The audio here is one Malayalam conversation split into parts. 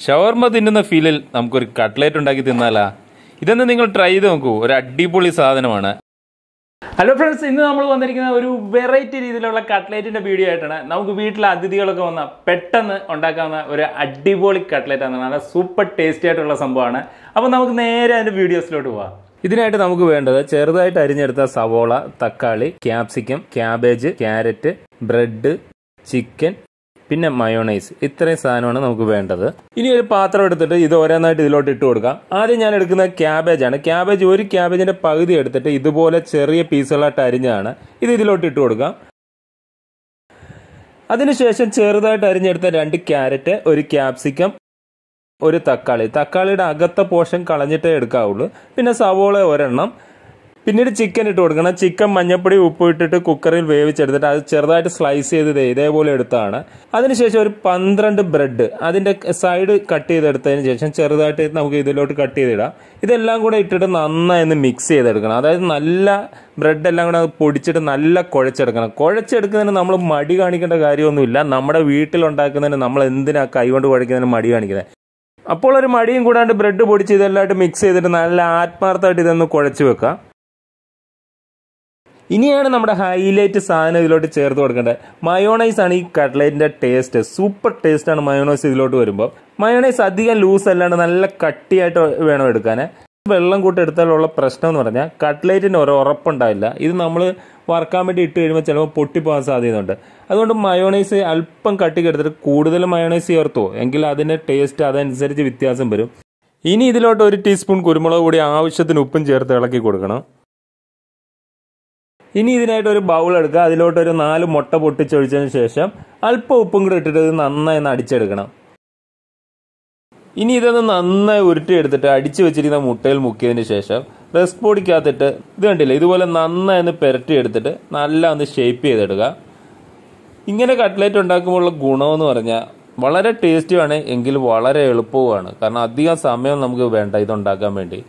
ഷവർമ തിന്നുന്ന ഫീലിൽ നമുക്കൊരു കട്ട്ലേറ്റ് ഉണ്ടാക്കി തിന്നാലാ. ഇതൊന്ന് നിങ്ങൾ ട്രൈ ചെയ്ത് നോക്കൂ. ഒരു അടിപൊളി സാധനമാണ്. ഹലോ ഫ്രണ്ട്സ്, ഇന്ന് നമ്മൾ വന്നിരിക്കുന്ന ഒരു വെറൈറ്റി രീതിയിലുള്ള കട്ട്ലേറ്റിന്റെ വീഡിയോ ആയിട്ടാണ്. നമുക്ക് വീട്ടിലെ അതിഥികളൊക്കെ വന്നാൽ പെട്ടെന്ന് ഉണ്ടാക്കാവുന്ന ഒരു അടിപൊളി കട്ട്ലേറ്റ് ആണ്. നല്ല സൂപ്പർ ടേസ്റ്റി ആയിട്ടുള്ള സംഭവമാണ്. അപ്പോൾ നമുക്ക് നേരെ അതിന്റെ വീഡിയോസിലോട്ട് പോവാം. ഇതിനായിട്ട് നമുക്ക് വേണ്ടത് ചെറുതായിട്ട് അരിഞ്ഞെടുത്ത സവോള, തക്കാളി, capsicum, cabbage, carrot, bread, chicken, പിന്നെ മയോണൈസ്. ഇത്രയും സാധനമാണ് നമുക്ക് വേണ്ടത്. ഇനി ഒരു പാത്രം എടുത്തിട്ട് ഇത് ഓരോന്നായിട്ട് ഇതിലോട്ട് ഇട്ട് കൊടുക്കാം. ആദ്യം ഞാൻ എടുക്കുന്നത് ക്യാബേജ് ആണ്. ഒരു ക്യാബേജിന്റെ പകുതി എടുത്തിട്ട് ഇതുപോലെ ചെറിയ പീസുകളായിട്ട് അരിഞ്ഞാണ് ഇത് ഇതിലോട്ട് ഇട്ട് കൊടുക്കാം. അതിനുശേഷം ചെറുതായിട്ട് അരിഞ്ഞെടുത്ത 2 ക്യാരറ്റ്, ഒരു ക്യാപ്സിക്കം, ഒരു തക്കാളിയുടെ അകത്തെ പോർഷൻ കളഞ്ഞിട്ടേ എടുക്കാവുള്ളൂ. പിന്നെ സവോള ഒരെണ്ണം. പിന്നീട് ചിക്കൻ ഇട്ട് കൊടുക്കണം. ചിക്കൻ മഞ്ഞപ്പൊടി ഉപ്പ് ഇട്ടിട്ട് കുക്കറിൽ വേവിച്ചെടുത്തിട്ട് അത് ചെറുതായിട്ട് സ്ലൈസ് ചെയ്ത് ഇതേപോലെ എടുത്താണ്. അതിനുശേഷം ഒരു 12 ബ്രെഡ് അതിന്റെ സൈഡ് കട്ട് ചെയ്തെടുത്തതിന് ശേഷം ചെറുതായിട്ട് നമുക്ക് ഇതിലോട്ട് കട്ട് ചെയ്തിടാം. ഇതെല്ലാം കൂടെ ഇട്ടിട്ട് നന്നായി ഒന്ന് മിക്സ് ചെയ്തെടുക്കണം. അതായത് നല്ല ബ്രെഡ് എല്ലാം കൂടെ പൊടിച്ചിട്ട് നല്ല കുഴച്ചെടുക്കണം. കുഴച്ചെടുക്കുന്നതിന് നമ്മൾ മടി കാണിക്കേണ്ട കാര്യമൊന്നുമില്ല. നമ്മുടെ വീട്ടിലുണ്ടാക്കുന്നതിന് നമ്മൾ എന്തിനാ കൈകൊണ്ട് കുഴക്കുന്നതിന് മടി കാണിക്കുന്നത്? അപ്പോൾ ഒരു മടിയും കൂടാണ്ട് ബ്രെഡ് പൊടിച്ച് ഇതെല്ലാമായിട്ട് മിക്സ് ചെയ്തിട്ട് നല്ല ആത്മാർത്ഥമായിട്ട് ഇതൊന്ന് കുഴച്ച് വെക്കാം. ഇനിയാണ് നമ്മുടെ ഹൈലൈറ്റ് സാധനം ഇതിലോട്ട് ചേർത്ത് കൊടുക്കേണ്ടത്. മയോണൈസ് ആണ് ഈ കട്ട്ലേറ്റിന്റെ ടേസ്റ്റ്. സൂപ്പർ ടേസ്റ്റ് ആണ് മയോണൈസ് ഇതിലോട്ട് വരുമ്പോൾ. മയോണൈസ് അധികം ലൂസ് അല്ലാണ്ട് നല്ല കട്ടിയായിട്ട് വേണം എടുക്കാൻ. വെള്ളം കൂട്ടി എടുത്താലുള്ള പ്രശ്നം എന്ന് പറഞ്ഞാൽ കട്ട്ലേറ്റിന് ഒരു ഉറപ്പുണ്ടാവില്ല. ഇത് നമ്മൾ വറുക്കാൻ വേണ്ടി ഇട്ട് കഴിയുമ്പോൾ ചിലപ്പോൾ പൊട്ടിപ്പോകാൻ സാധ്യതയുണ്ട്. അതുകൊണ്ട് മയോണൈസ് അല്പം കട്ടിക്ക് എടുത്തിട്ട് കൂടുതൽ മയോണൈസ് ചേർത്തോ എങ്കിൽ അതിന്റെ ടേസ്റ്റ് അതനുസരിച്ച് വ്യത്യാസം വരും. ഇനി ഇതിലോട്ട് 1 ടീസ്പൂൺ കുരുമുളക് പൊടി, ആവശ്യത്തിന് ഉപ്പും ചേർത്ത് ഇളക്കി കൊടുക്കണം. ഇനി ഇതിനായിട്ട് ഒരു ബൗൾ എടുക്കുക. അതിലോട്ട് ഒരു 4 മുട്ട പൊട്ടിച്ചൊഴിച്ചതിന് ശേഷം അല്പം ഉപ്പും കൂടെ ഇട്ടിട്ട് ഇത് നന്നായി ഒന്ന് അടിച്ചെടുക്കണം. ഇനി ഇതൊന്ന് നന്നായി ഉരുട്ടിയെടുത്തിട്ട് അടിച്ചു വെച്ചിരിക്കുന്ന മുട്ടയിൽ മുക്കിയതിന് ശേഷം റസ്ക് പൊടിക്കകത്തിട്ട് ഇത് കണ്ടില്ല ഇതുപോലെ നന്നായി ഒന്ന് പുരട്ടിയെടുത്തിട്ട് നല്ല ഒന്ന് ഷേപ്പ് ചെയ്തെടുക്കുക. ഇങ്ങനെ കട്ട്ലേറ്റ് ഉണ്ടാക്കുമ്പോഴുള്ള ഗുണമെന്ന് പറഞ്ഞാൽ വളരെ ടേസ്റ്റിയാണ്, എങ്കിൽ വളരെ എളുപ്പവുമാണ്. കാരണം അധികം സമയം നമുക്ക് വേണ്ട ഇതുണ്ടാക്കാൻ വേണ്ടി.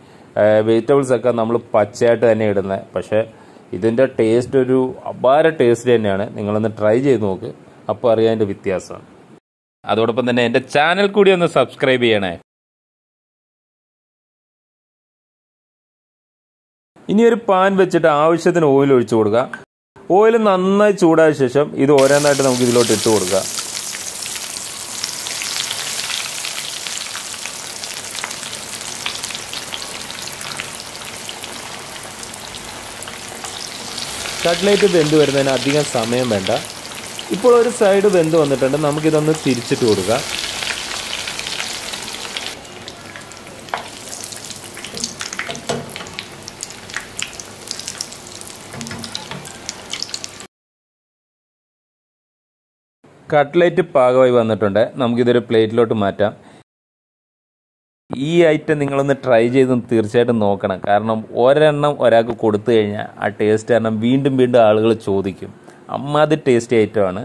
വെജിറ്റബിൾസ് ഒക്കെ നമ്മൾ പച്ചയായിട്ട് തന്നെ ഇടുന്നത്. പക്ഷേ ഇതിൻ്റെ ടേസ്റ്റ് ഒരു അപാര ടേസ്റ്റ് തന്നെയാണ്. നിങ്ങളൊന്ന് ട്രൈ ചെയ്ത് നോക്ക്, അപ്പോൾ അറിയാൻ അതിൻ്റെ വ്യത്യാസമാണ്. അതോടൊപ്പം തന്നെ എൻ്റെ ചാനൽ കൂടി ഒന്ന് സബ്സ്ക്രൈബ് ചെയ്യണേ. ഇനി ഒരു പാൻ വെച്ചിട്ട് ആവശ്യത്തിന് ഓയിൽ ഒഴിച്ചു കൊടുക്കുക. ഓയിൽ നന്നായി ചൂടായ ശേഷം ഇത് ഓരോന്നായിട്ട് നമുക്ക് ഇതിലോട്ട് ഇട്ട് കൊടുക്കുക. കട്ട്ലേറ്റ് വെന്ത് വരുന്നതിന് അധികം സമയം വേണ്ട. ഇപ്പോൾ ഒരു സൈഡ് വെന്ത് വന്നിട്ടുണ്ട്. നമുക്കിതൊന്ന് തിരിച്ചിട്ട് കൊടുക്കുക. കട്ട്ലേറ്റ് പാകമായി വന്നിട്ടുണ്ട്. നമുക്കിതൊരു പ്ലേറ്റിലോട്ട് മാറ്റാം. ഈ ഐറ്റം നിങ്ങളൊന്ന് ട്രൈ ചെയ്ത് തീർച്ചയായിട്ടും നോക്കണം. കാരണം ഒരെണ്ണം ഒരാൾക്ക് കൊടുത്തു കഴിഞ്ഞാൽ ആ ടേസ്റ്റ് കാരണം വീണ്ടും വീണ്ടും ആളുകൾ ചോദിക്കും. അമ്മാതി ടേസ്റ്റി ഐറ്റമാണ്.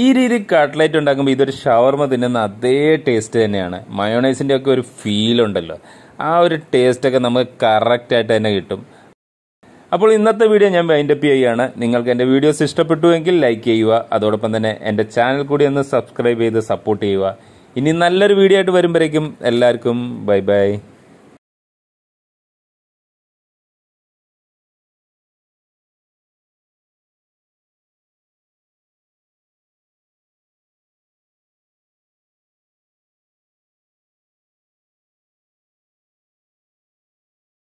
ഈ രീതിയിൽ കട്ട്ലേറ്റ് ഉണ്ടാക്കുമ്പോൾ ഇതൊരു ഷവർമ തിന്നുന്ന അതേ ടേസ്റ്റ് തന്നെയാണ്. മയോണൈസിൻ്റെ ഒക്കെ ഒരു ഫീലുണ്ടല്ലോ, ആ ഒരു ടേസ്റ്റൊക്കെ നമുക്ക് കറക്റ്റായിട്ട് തന്നെ കിട്ടും. അപ്പോൾ ഇന്നത്തെ വീഡിയോ ഞാൻ വൈൻഡപ്പ് ചെയ്യുകയാണ്. നിങ്ങൾക്ക് എൻ്റെ വീഡിയോസ് ഇഷ്ടപ്പെട്ടുവെങ്കിൽ ലൈക്ക് ചെയ്യുക. അതോടൊപ്പം തന്നെ എൻ്റെ ചാനൽ കൂടി ഒന്ന് സബ്സ്ക്രൈബ് ചെയ്ത് സപ്പോർട്ട് ചെയ്യുക. ഇനി നല്ലൊരു വീഡിയോ ആയിട്ട് വരുമ്പോഴേക്കും എല്ലാവർക്കും ബൈ ബൈ.